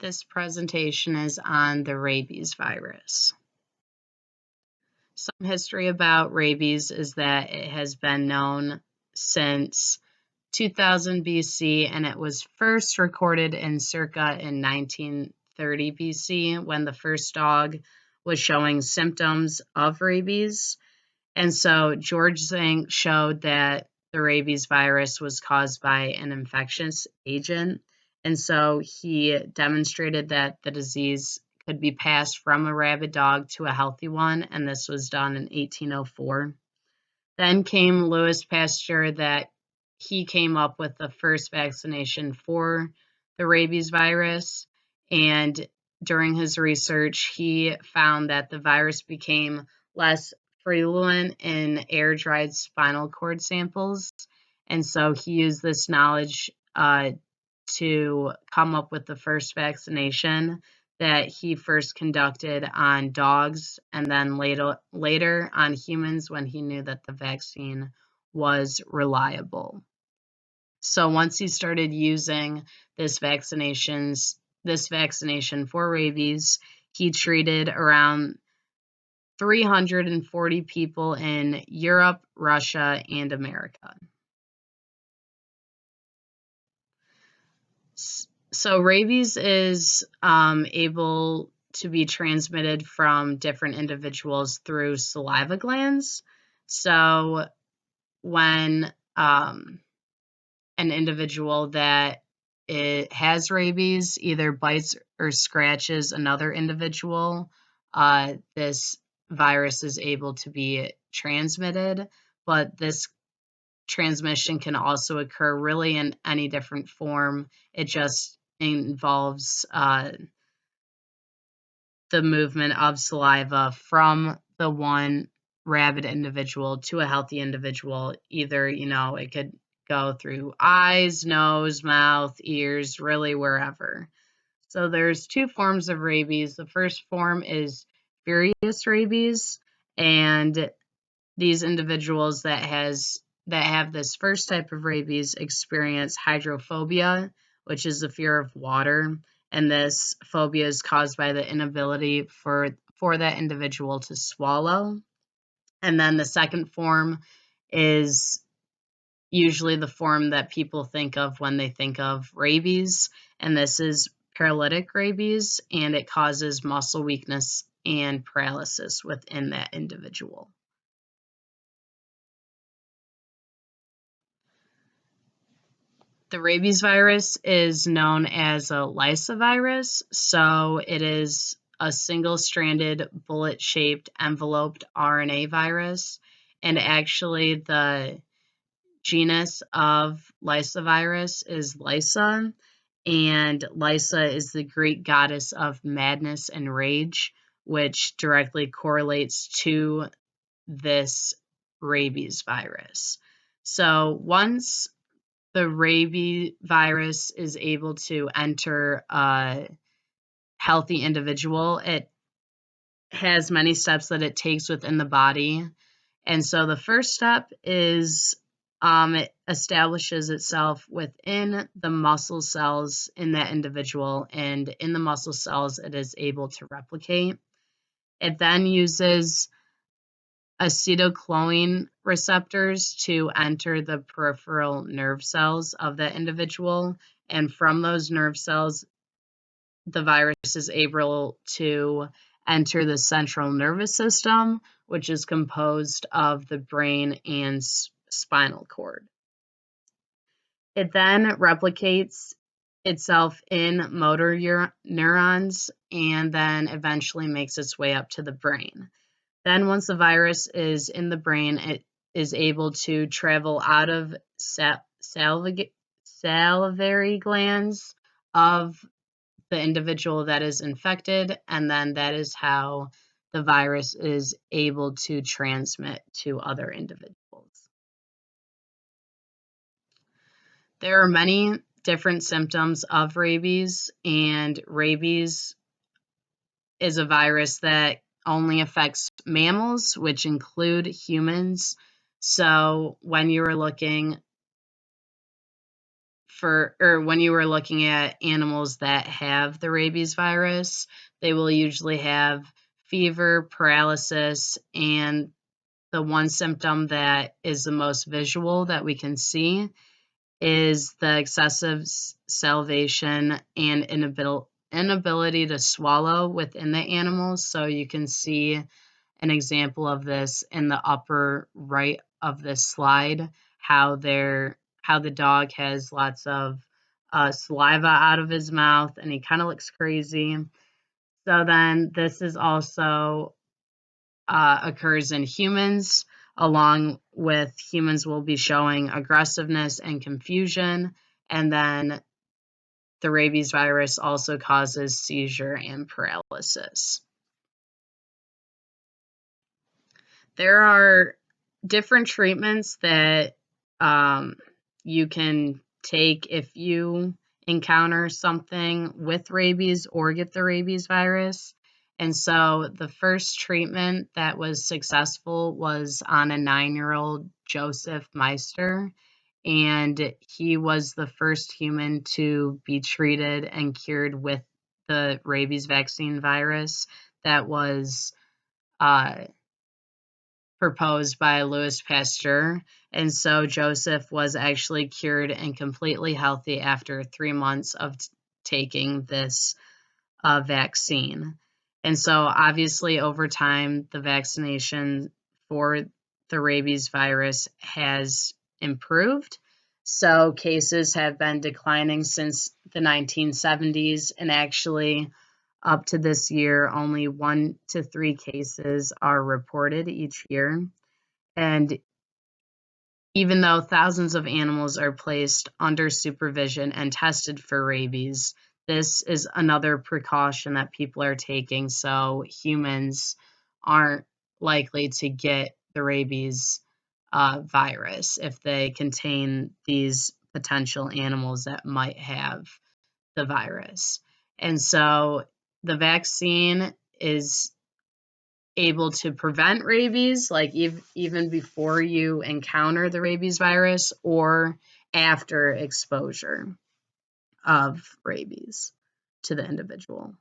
This presentation is on the rabies virus. Some history about rabies is that it has been known since 2000 BC, and it was first recorded in circa in 1930 BC when the first dog was showing symptoms of rabies. And so George Zink showed that the rabies virus was caused by an infectious agent. And so he demonstrated that the disease could be passed from a rabid dog to a healthy one, and this was done in 1804. Then came Louis Pasteur, that he came up with the first vaccination for the rabies virus, and during his research, he found that the virus became less virulent in air-dried spinal cord samples, and so he used this knowledge to come up with the first vaccination that he first conducted on dogs and then later on humans when he knew that the vaccine was reliable. So once he started using this vaccination for rabies, he treated around 340 people in Europe, Russia, and America. So rabies is able to be transmitted from different individuals through saliva glands. So when an individual that has rabies either bites or scratches another individual, this virus is able to be transmitted, but this transmission can also occur really in any different form. It just involves the movement of saliva from the one rabid individual to a healthy individual. Either, it could go through eyes, nose, mouth, ears, really wherever. So there's two forms of rabies. The first form is furious rabies, and these individuals that have this first type of rabies experience hydrophobia, which is the fear of water, and this phobia is caused by the inability for that individual to swallow. And then the second form is usually the form that people think of when they think of rabies, and this is paralytic rabies, and it causes muscle weakness and paralysis within that individual. The rabies virus is known as a lysovirus, so it is a single-stranded, bullet-shaped, enveloped RNA virus, and actually the genus of lysovirus is Lysa, and Lysa is the Greek goddess of madness and rage, which directly correlates to this rabies virus. So once the rabies virus is able to enter a healthy individual, it has many steps that it takes within the body. And so the first step is it establishes itself within the muscle cells in that individual, and in the muscle cells, it is able to replicate. It then uses acetylcholine receptors to enter the peripheral nerve cells of that individual. And from those nerve cells, the virus is able to enter the central nervous system, which is composed of the brain and spinal cord. It then replicates itself in motor neurons and then eventually makes its way up to the brain. Then once the virus is in the brain, it is able to travel out of salivary glands of the individual that is infected, and then that is how the virus is able to transmit to other individuals. There are many different symptoms of rabies, and rabies is a virus that only affects mammals, which include humans. So when you are looking when you were looking at animals that have the rabies virus, they will usually have fever, paralysis, and the one symptom that is the most visual that we can see is the excessive salivation and inability to swallow within the animals. So you can see an example of this in the upper right of this slide, how the dog has lots of saliva out of his mouth and he kind of looks crazy. So then this is also occurs in humans, along with humans will be showing aggressiveness and confusion. And then the rabies virus also causes seizure and paralysis. There are different treatments that you can take if you encounter something with rabies or get the rabies virus. And so the first treatment that was successful was on a 9-year-old Joseph Meister, and he was the first human to be treated and cured with the rabies vaccine virus that was proposed by Louis Pasteur. And so Joseph was actually cured and completely healthy after 3 months of taking this vaccine. And so obviously over time, the vaccination for the rabies virus has improved. So cases have been declining since the 1970s, and actually up to this year, only 1 to 3 cases are reported each year. And even though thousands of animals are placed under supervision and tested for rabies, this is another precaution that people are taking so humans aren't likely to get the rabies virus if they contain these potential animals that might have the virus. And so the vaccine is able to prevent rabies, like even before you encounter the rabies virus or after exposure of rabies to the individual.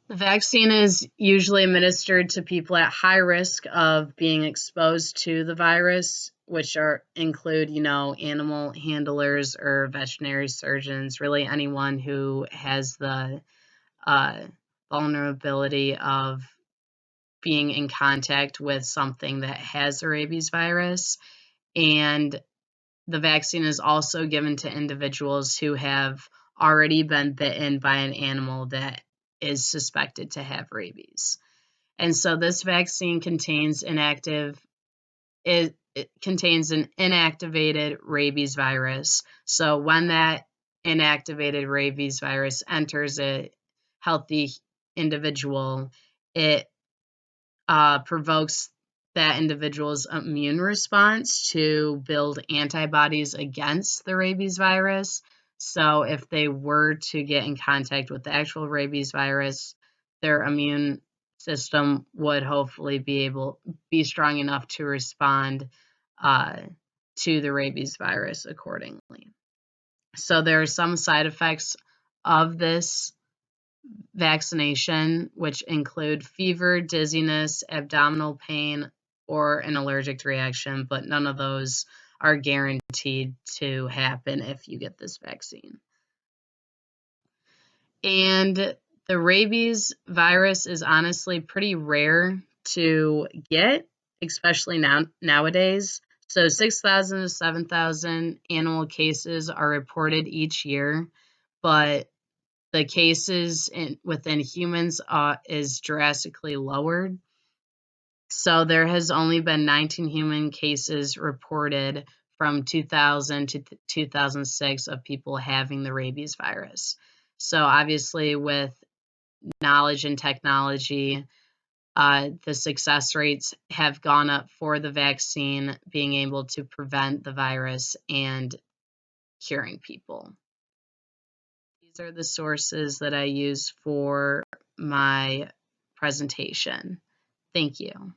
The vaccine is usually administered to people at high risk of being exposed to the virus, which include, animal handlers or veterinary surgeons, really anyone who has the vulnerability of being in contact with something that has the rabies virus. And the vaccine is also given to individuals who have already been bitten by an animal that is suspected to have rabies. And so this vaccine contains it contains an inactivated rabies virus. So when that inactivated rabies virus enters a healthy individual, it provokes that individual's immune response to build antibodies against the rabies virus. So if they were to get in contact with the actual rabies virus, their immune system would hopefully be strong enough to respond to the rabies virus accordingly. So there are some side effects of this vaccination, which include fever, dizziness, abdominal pain, or an allergic reaction, but none of those are guaranteed to happen if you get this vaccine. And the rabies virus is honestly pretty rare to get, especially nowadays. So 6,000 to 7,000 animal cases are reported each year, but the cases within humans is drastically lowered. So there has only been 19 human cases reported from 2000 to 2006 of people having the rabies virus. So obviously with knowledge and technology, the success rates have gone up for the vaccine being able to prevent the virus and curing people. These are the sources that I use for my presentation. Thank you.